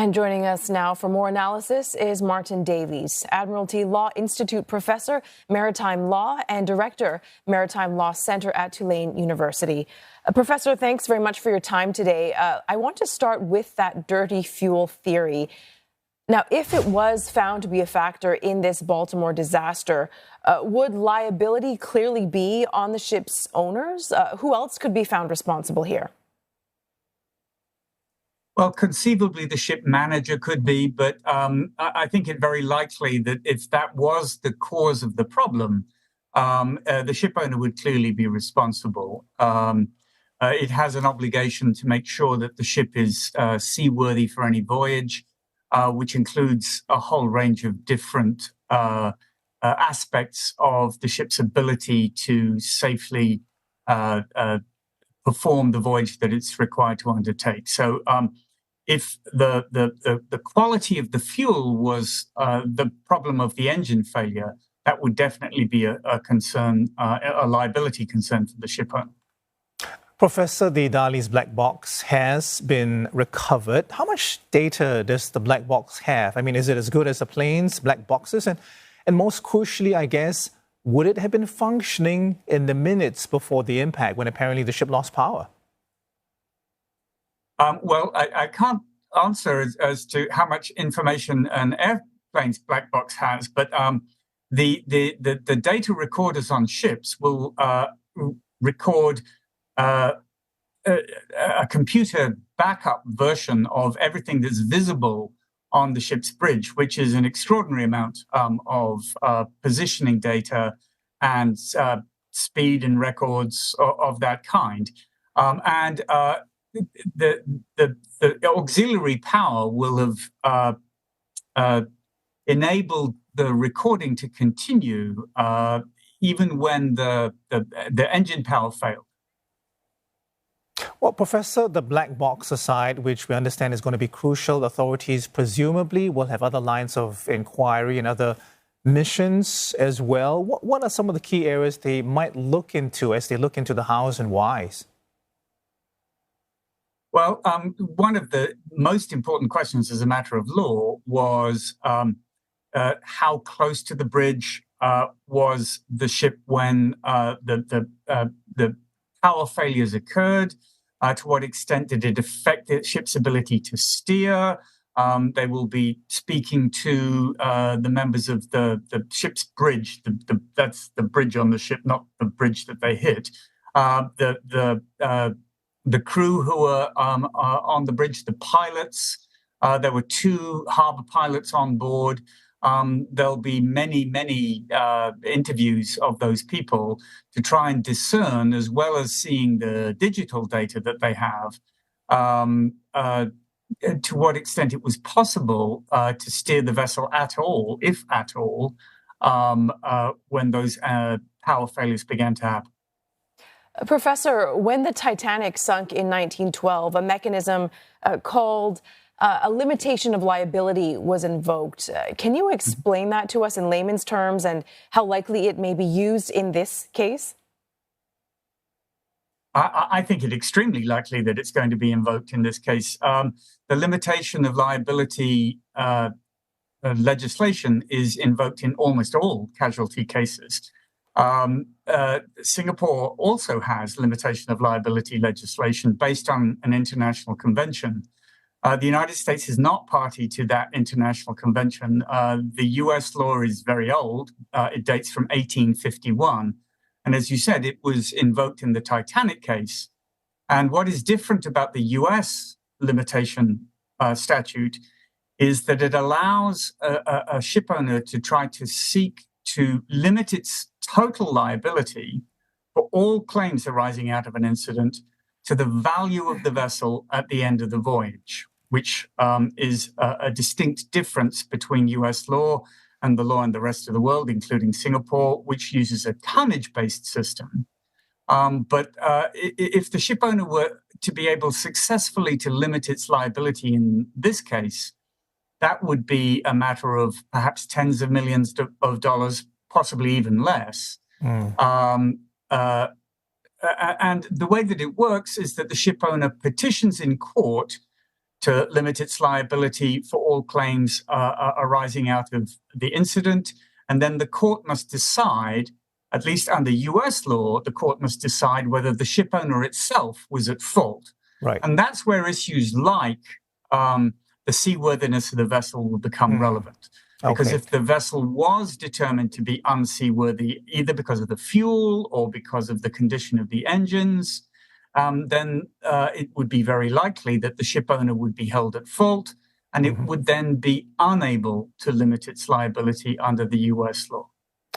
And joining us now for more analysis is Martin Davies, Admiralty Law Institute professor, maritime law, and director, Maritime Law Center at Tulane University. Professor, thanks very much for your time today. I want to start with that dirty fuel theory. Now, if it was found to be a factor in this Baltimore disaster, would liability clearly be on the ship's owners? Who else could be found responsible here? Well, conceivably, the ship manager could be, but I think it very likely that if that was the cause of the problem, the ship owner would clearly be responsible. It has an obligation to make sure that the ship is seaworthy for any voyage, which includes a whole range of different aspects of the ship's ability to safely perform the voyage that it's required to undertake. So if the quality of the fuel was the problem of the engine failure, that would definitely be a concern, a liability concern for the ship owner. Professor, the Davies black box has been recovered. How much data does the black box have? I mean, is it as good as the plane's black boxes? And most crucially, I guess, would it have been functioning in the minutes before the impact when apparently the ship lost power? Well, I can't answer as to how much information an airplane's black box has, but the data recorders on ships will record a computer backup version of everything that's visible on the ship's bridge, which is an extraordinary amount of positioning data and speed and records of that kind. And the auxiliary power will have enabled the recording to continue even when the engine power failed. Well, Professor, the black box aside, which we understand is going to be crucial, authorities presumably will have other lines of inquiry and other missions as well. What are some of the key areas they might look into as they look into the hows and whys? Well, one of the most important questions as a matter of law was how close to the bridge was the ship when the power failures occurred. To what extent did it affect the ship's ability to steer? They will be speaking to the members of the ship's bridge. That's the bridge on the ship, not the bridge that they hit. The crew who were on the bridge, the pilots. There were 2 harbor pilots on board. There'll be many interviews of those people to try and discern, as well as seeing the digital data that they have, to what extent it was possible to steer the vessel at all, if at all, when those power failures began to happen. Professor, when the Titanic sunk in 1912, a mechanism called a limitation of liability was invoked. Can you explain that to us in layman's terms and how likely it may be used in this case? I think it's extremely likely that it's going to be invoked in this case. The limitation of liability legislation is invoked in almost all casualty cases. Singapore also has limitation of liability legislation based on an international convention. The United States is not party to that international convention. The US law is very old. It dates from 1851. And as you said, it was invoked in the Titanic case. And what is different about the US limitation statute is that it allows a ship owner to try to seek to limit its total liability for all claims arising out of an incident to the value of the vessel at the end of the voyage, which is a distinct difference between US law and the law in the rest of the world, including Singapore, which uses a tonnage-based system. But if the ship owner were to be able successfully to limit its liability in this case, that would be a matter of perhaps tens of millions of dollars, possibly even less. And the way that it works is that the ship owner petitions in court to limit its liability for all claims arising out of the incident. And then the court must decide, at least under US law, the court must decide whether the ship owner itself was at fault. Right. And that's where issues like the seaworthiness of the vessel will become relevant. Because if the vessel was determined to be unseaworthy, either because of the fuel or because of the condition of the engines, then it would be very likely that the ship owner would be held at fault, and it would then be unable to limit its liability under the US law.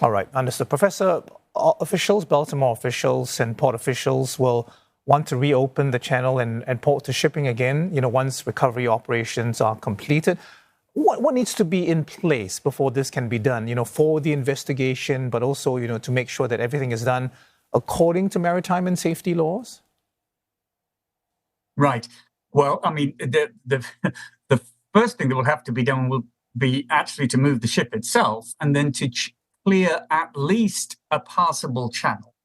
All right, understood. Professor, officials, Baltimore officials and port officials will want to reopen the channel and port to shipping again, once recovery operations are completed. What needs to be in place before this can be done, for the investigation, but also, to make sure that everything is done according to maritime and safety laws? Right. Well, I mean, the first thing that will have to be done will be actually to move the ship itself and then to clear at least a passable channel,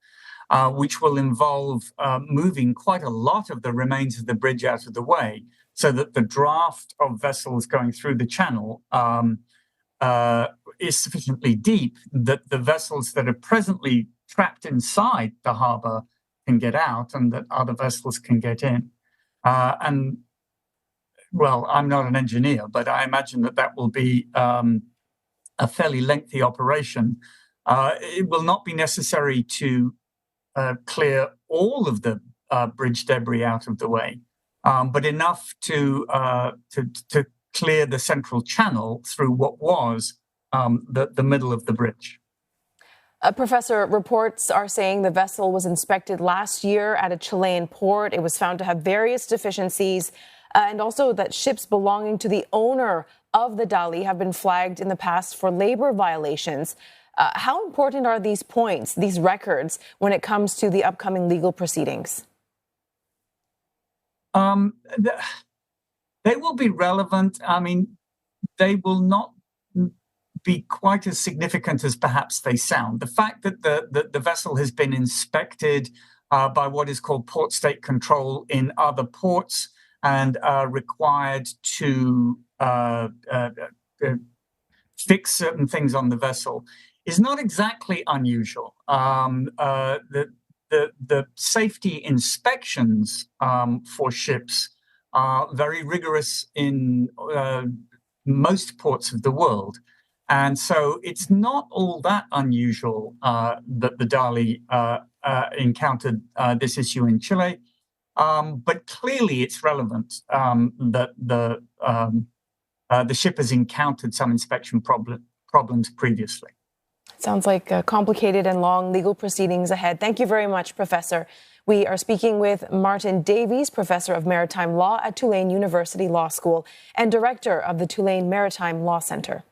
which will involve moving quite a lot of the remains of the bridge out of the way so that the draft of vessels going through the channel is sufficiently deep that the vessels that are presently trapped inside the harbor can get out and that other vessels can get in. And, well, I'm not an engineer, but I imagine that will be a fairly lengthy operation. It will not be necessary to clear all of the bridge debris out of the way, but enough to clear the central channel through what was the middle of the bridge. Professor, reports are saying the vessel was inspected last year at a Chilean port. It was found to have various deficiencies, and also that ships belonging to the owner of the Dali have been flagged in the past for labor violations. How important are these points, these records, when it comes to the upcoming legal proceedings? They will be relevant. I mean, they will not be quite as significant as perhaps they sound. The fact that the vessel has been inspected by what is called port state control in other ports and required to fix certain things on the vessel is not exactly unusual. The safety inspections for ships are very rigorous in most ports of the world. And so it's not all that unusual that the Dali encountered this issue in Chile. But clearly it's relevant that the ship has encountered some inspection problems previously. Sounds like complicated and long legal proceedings ahead. Thank you very much, Professor. We are speaking with Martin Davies, Professor of Maritime Law at Tulane University Law School and Director of the Tulane Maritime Law Center.